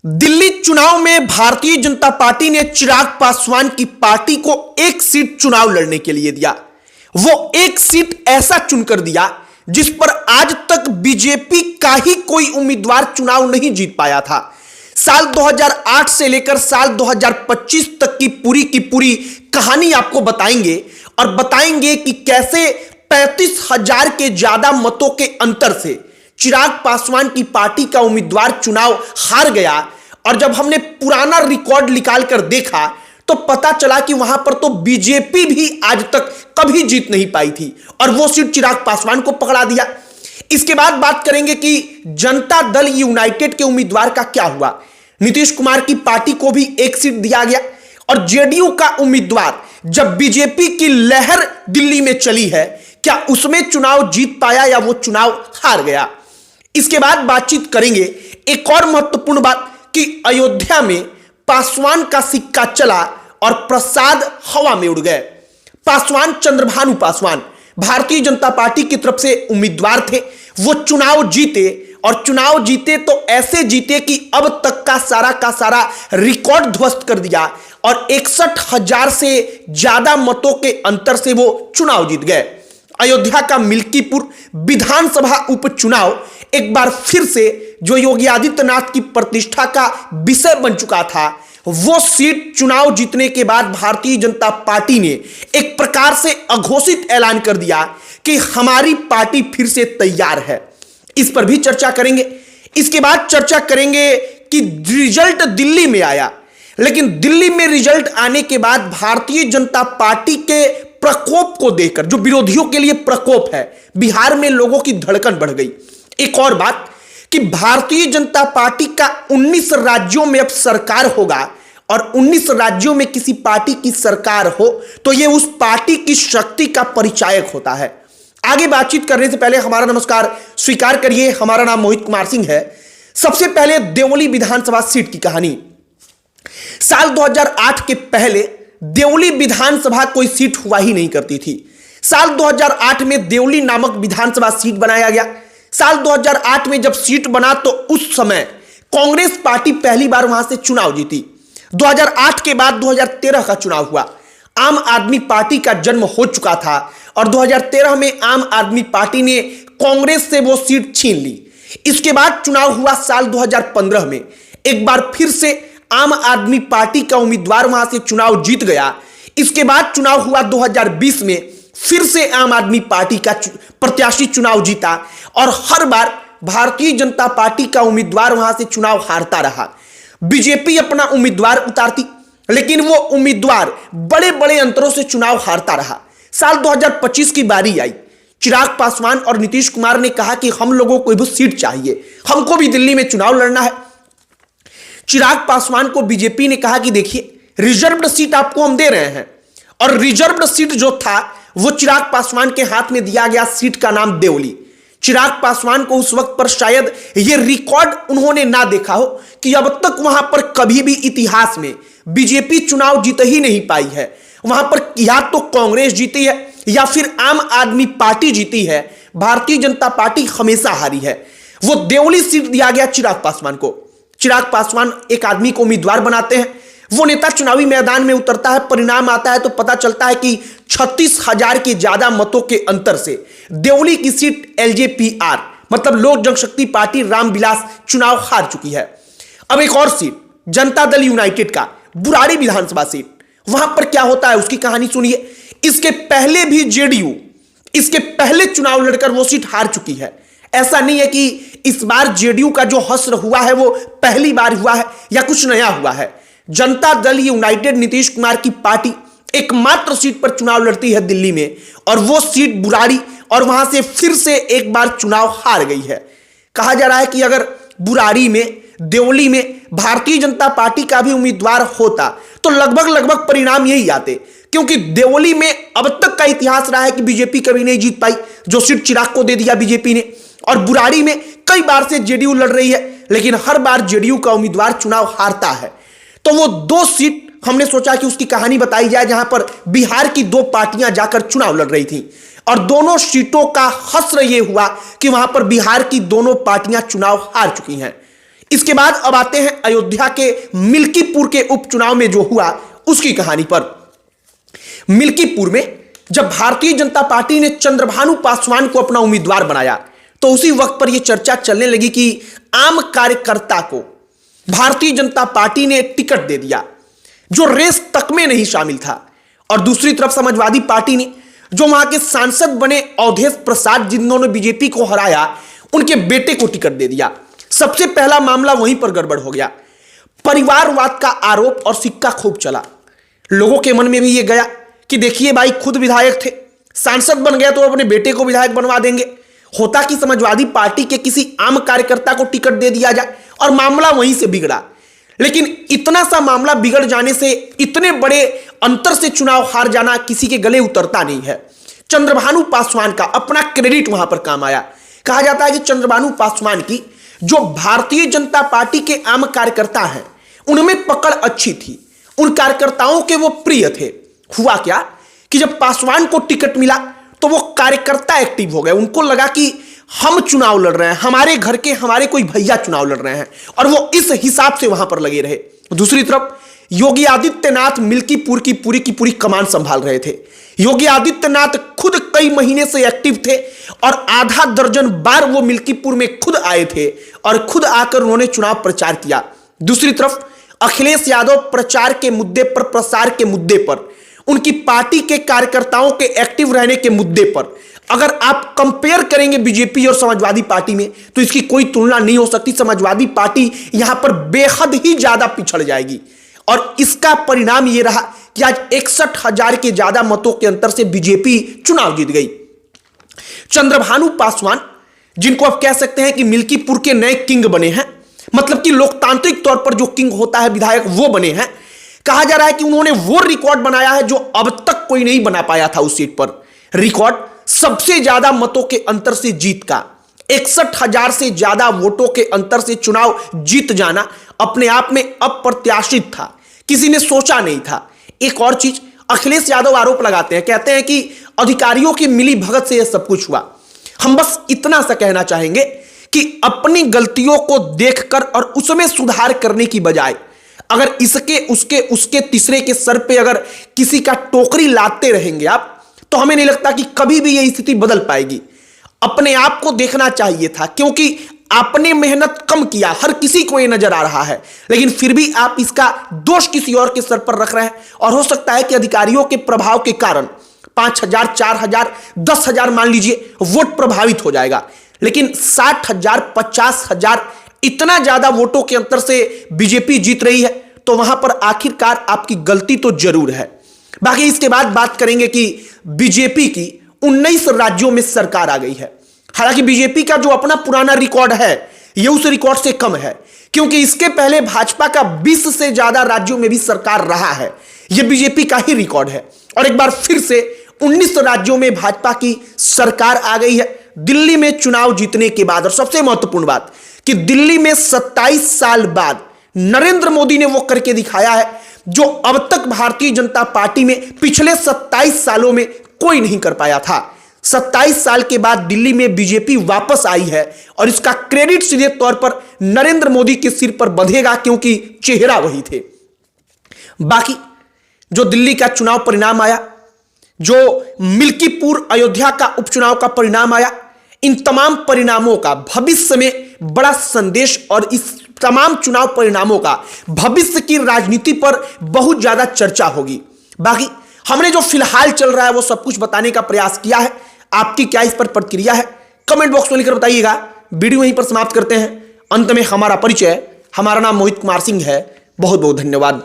दिल्ली चुनाव में भारतीय जनता पार्टी ने चिराग पासवान की पार्टी को एक सीट चुनाव लड़ने के लिए दिया। वो एक सीट ऐसा चुनकर दिया जिस पर आज तक बीजेपी का ही कोई उम्मीदवार चुनाव नहीं जीत पाया था। साल 2008 से लेकर साल 2025 तक की पूरी कहानी आपको बताएंगे और बताएंगे कि कैसे 35,000 के ज्यादा मतों के अंतर से चिराग पासवान की पार्टी का उम्मीदवार चुनाव हार गया। और जब हमने पुराना रिकॉर्ड निकाल कर देखा तो पता चला कि वहां पर तो बीजेपी भी आज तक कभी जीत नहीं पाई थी और वो सीट चिराग पासवान को पकड़ा दिया। इसके बाद बात करेंगे कि जनता दल यूनाइटेड के उम्मीदवार का क्या हुआ। नीतीश कुमार की पार्टी को भी एक सीट दिया गया और जेडीयू का उम्मीदवार जब बीजेपी की लहर दिल्ली में चली है, क्या उसमें चुनाव जीत पाया या वो चुनाव हार गया। इसके बाद बातचीत करेंगे एक और महत्वपूर्ण बात कि अयोध्या में पासवान का सिक्का चला और प्रसाद हवा में उड़ गए। पासवान चंद्रभानु पासवान भारतीय जनता पार्टी की तरफ से उम्मीदवार थे। वो चुनाव जीते और चुनाव जीते तो ऐसे जीते कि अब तक का सारा रिकॉर्ड ध्वस्त कर दिया और 61,000 से ज्यादा मतों के अंतर से वो चुनाव जीत गए। अयोध्या का मिल्कीपुर विधानसभा उपचुनाव एक बार फिर से जो योगी आदित्यनाथ की प्रतिष्ठा का विषय बन चुका था, वो सीट चुनाव जीतने के बाद भारतीय जनता पार्टी ने एक प्रकार से अघोषित ऐलान कर दिया कि हमारी पार्टी फिर से तैयार है। इस पर भी चर्चा करेंगे। इसके बाद चर्चा करेंगे कि रिजल्ट दिल्ली में आया, लेकिन दिल्ली में रिजल्ट आने के बाद भारतीय जनता पार्टी के प्रकोप को देखकर, जो विरोधियों के लिए प्रकोप है, बिहार में लोगों की धड़कन बढ़ गई। एक और बात कि भारतीय जनता पार्टी का 19 राज्यों में अब सरकार होगा और 19 राज्यों में किसी पार्टी की सरकार हो तो यह उस पार्टी की शक्ति का परिचायक होता है। आगे बातचीत करने से पहले हमारा नमस्कार स्वीकार करिए। हमारा नाम मोहित कुमार सिंह है। सबसे पहले देवली विधानसभा सीट की कहानी। साल 2008 के पहले देवली विधानसभा कोई सीट हुआ ही नहीं करती थी। साल 2008 में देवली नामक विधानसभा सीट बनाया गया। साल 2008 में जब सीट बना तो उस समय कांग्रेस पार्टी पहली बार वहां से चुनाव जीती। 2008 के बाद 2013 का चुनाव हुआ। आम आदमी पार्टी का जन्म हो चुका था और 2013 में आम आदमी पार्टी ने कांग्रेस से वो सीट छीन ली। इसके बाद चुनाव हुआ साल 2015 में। एक बार फिर से आम आदमी पार्टी का उम्मीदवार वहां से चुनाव जीत गया। इसके बाद चुनाव हुआ 2020 में, फिर से आम आदमी पार्टी का प्रत्याशी चुनाव जीता और हर बार भारतीय जनता पार्टी का उम्मीदवार वहां से चुनाव हारता रहा। बीजेपी अपना उम्मीदवार उतारती, लेकिन वो उम्मीदवार बड़े बड़े अंतरों से चुनाव हारता रहा। साल 2025 की बारी आई। चिराग पासवान और नीतीश कुमार ने कहा कि हम लोगों को भी सीट चाहिए, हमको भी दिल्ली में चुनाव लड़ना है। चिराग पासवान को बीजेपी ने कहा कि देखिए, रिजर्व्ड सीट आपको हम दे रहे हैं और रिजर्व्ड सीट जो था वो चिराग पासवान के हाथ में दिया गया। सीट का नाम देवली। चिराग पासवान को उस वक्त पर शायद ये रिकॉर्ड उन्होंने ना देखा हो कि अब तक वहां पर कभी भी इतिहास में बीजेपी चुनाव जीत ही नहीं पाई है। वहां पर या तो कांग्रेस जीती है या फिर आम आदमी पार्टी जीती है। भारतीय जनता पार्टी हमेशा हारी है। वो देवली सीट दिया गया चिराग पासवान को। चिराग पासवान एक आदमी को उम्मीदवार बनाते हैं। वो नेता चुनावी मैदान में उतरता है। परिणाम आता है तो पता चलता है कि 36,000 के ज्यादा मतों के अंतर से देवली की सीट एलजेपीआर मतलब लोक जनशक्ति पार्टी रामविलास चुनाव हार चुकी है। अब एक और सीट जनता दल यूनाइटेड का बुराड़ी विधानसभा सीट। वहां पर क्या होता है उसकी कहानी सुनिए। इसके पहले भी जेडीयू इसके पहले चुनाव लड़कर वो सीट हार चुकी है। ऐसा नहीं है कि इस बार जेडीयू का जो हश्र हुआ है वो पहली बार हुआ है या कुछ नया हुआ है। जनता दल यूनाइटेड नीतीश कुमार की पार्टी एकमात्र सीट पर चुनाव लड़ती है दिल्ली में और वो सीट बुराड़ी, और वहां से फिर से एक बार चुनाव हार गई है। कहा जा रहा है कि अगर बुराड़ी में, देवली में भारतीय जनता पार्टी का भी उम्मीदवार होता तो लगभग परिणाम यही आते, क्योंकि देवली में अब तक का इतिहास रहा है कि बीजेपी कभी नहीं जीत पाई। जो सीट चिराग को दे दिया बीजेपी ने। और बुराड़ी में कई बार से जेडीयू लड़ रही है, लेकिन हर बार जेडीयू का उम्मीदवार चुनाव हारता है। तो वो दो सीट हमने सोचा कि उसकी कहानी बताई जाए, जहां पर बिहार की दो पार्टियां जाकर चुनाव लड़ रही थी और दोनों सीटों का हश्र यह हुआ कि वहां पर बिहार की दोनों पार्टियां चुनाव हार चुकी हैं। इसके बाद अब आते हैं अयोध्या के मिल्कीपुर के उपचुनाव में जो हुआ उसकी कहानी पर। मिल्कीपुर में जब भारतीय जनता पार्टी ने चंद्रभानु पासवान को अपना उम्मीदवार बनाया तो उसी वक्त पर यह चर्चा चलने लगी कि आम कार्यकर्ता को भारतीय जनता पार्टी ने टिकट दे दिया जो रेस तक में नहीं शामिल था। और दूसरी तरफ समाजवादी पार्टी ने जो वहां के सांसद बने अवधेश प्रसाद जिन्होंने बीजेपी को हराया, उनके बेटे को टिकट दे दिया। सबसे पहला मामला वहीं पर गड़बड़ हो गया। परिवारवाद का आरोप और सिक्का खूब चला। लोगों के मन में भी यह गया कि देखिए भाई, खुद विधायक थे, सांसद बन गए तो अपने बेटे को विधायक बनवा देंगे। होता कि समाजवादी पार्टी के किसी आम कार्यकर्ता को टिकट दे दिया जाए, और मामला वहीं से बिगड़ा। लेकिन इतना सा मामला बिगड़ जाने से इतने बड़े अंतर से चुनाव हार जाना किसी के गले उतरता नहीं है। चंद्रभानु पासवान का अपना क्रेडिट वहां पर काम आया। कहा जाता है कि चंद्रभानु पासवान की जो भारतीय जनता पार्टी के आम कार्यकर्ता हैं उनमें पकड़ अच्छी थी, उन कार्यकर्ताओं के वो प्रिय थे। हुआ क्या कि जब पासवान को टिकट मिला तो वो कार्यकर्ता एक्टिव हो गए। उनको लगा कि हम चुनाव लड़ रहे हैं, हमारे घर के हमारे कोई भैया चुनाव लड़ रहे हैं, और वो इस हिसाब से वहां पर लगे रहे। दूसरी तरफ योगी आदित्यनाथ मिल्कीपुर की पूरी कमान संभाल रहे थे। योगी आदित्यनाथ खुद कई महीने से एक्टिव थे और आधा दर्जन बार वो मिल्कीपुर में खुद आए थे और खुद आकर उन्होंने चुनाव प्रचार किया। दूसरी तरफ अखिलेश यादव प्रचार के मुद्दे पर, प्रसार के मुद्दे पर, उनकी पार्टी के कार्यकर्ताओं के एक्टिव रहने के मुद्दे पर अगर आप कंपेयर करेंगे बीजेपी और समाजवादी पार्टी में तो इसकी कोई तुलना नहीं हो सकती। समाजवादी पार्टी यहां पर बेहद ही ज्यादा पिछड़ जाएगी और इसका परिणाम यह रहा कि आज 61,000 के ज्यादा मतों के अंतर से बीजेपी चुनाव जीत गई। चंद्रभानु पासवान, जिनको आप कह सकते हैं कि मिल्कीपुर के नए किंग बने हैं, मतलब कि लोकतांत्रिक तौर पर जो किंग होता है विधायक, वो बने हैं। कहा जा रहा है कि उन्होंने वो रिकॉर्ड बनाया है जो अब तक कोई नहीं बना पाया था उस सीट पर। रिकॉर्ड सबसे ज्यादा मतों के अंतर से जीत का, 61,000 से ज्यादा वोटों के अंतर से चुनाव जीत जाना अपने आप में अप्रत्याशित था, किसी ने सोचा नहीं था। एक और चीज, अखिलेश यादव आरोप लगाते हैं, कहते हैं कि अधिकारियों की मिली भगत से यह सब कुछ हुआ। हम बस इतना सा कहना चाहेंगे कि अपनी गलतियों को देखकर और उसमें सुधार करने की बजाय अगर इसके उसके तीसरे के सर पे अगर किसी का टोकरी लाते रहेंगे आप, तो हमें नहीं लगता कि कभी भी यह स्थिति बदल पाएगी। अपने आप को देखना चाहिए था, क्योंकि आपने मेहनत कम किया, हर किसी को यह नजर आ रहा है, लेकिन फिर भी आप इसका दोष किसी और के सर पर रख रहे हैं। और हो सकता है कि अधिकारियों के प्रभाव के कारण 5,000, 4,000, 10,000 मान लीजिए वोट प्रभावित हो जाएगा, लेकिन 60,000, 50,000 इतना ज्यादा वोटों के अंतर से बीजेपी जीत रही है, तो वहां पर आखिरकार आपकी गलती तो जरूर है। बाकी इसके बाद बात करेंगे कि बीजेपी की 19 राज्यों में सरकार आ गई है। हालांकि बीजेपी का जो अपना पुराना रिकॉर्ड है यह उस रिकॉर्ड से कम है, क्योंकि इसके पहले भाजपा का 20 से ज्यादा राज्यों में भी सरकार रहा है। यह बीजेपी का ही रिकॉर्ड है। और एक बार फिर से 19 राज्यों में भाजपा की सरकार आ गई है दिल्ली में चुनाव जीतने के बाद। और सबसे महत्वपूर्ण बात कि दिल्ली में 27 साल बाद नरेंद्र मोदी ने वो करके दिखाया है जो अब तक भारतीय जनता पार्टी में पिछले 27 सालों में कोई नहीं कर पाया था। 27 साल के बाद दिल्ली में बीजेपी वापस आई है और इसका क्रेडिट सीधे तौर पर नरेंद्र मोदी के सिर पर बंधेगा, क्योंकि चेहरा वही थे। बाकी जो दिल्ली का चुनाव परिणाम आया, जो मिल्कीपुर अयोध्या का उपचुनाव का परिणाम आया, इन तमाम परिणामों का भविष्य में बड़ा संदेश और इस तमाम चुनाव परिणामों का भविष्य की राजनीति पर बहुत ज्यादा चर्चा होगी। बाकी हमने जो फिलहाल चल रहा है वो सब कुछ बताने का प्रयास किया है। आपकी क्या इस पर प्रतिक्रिया है कमेंट बॉक्स में लिखकर बताइएगा। वीडियो यहीं पर समाप्त करते हैं। अंत में हमारा परिचय, हमारा नाम मोहित कुमार सिंह है। बहुत बहुत धन्यवाद।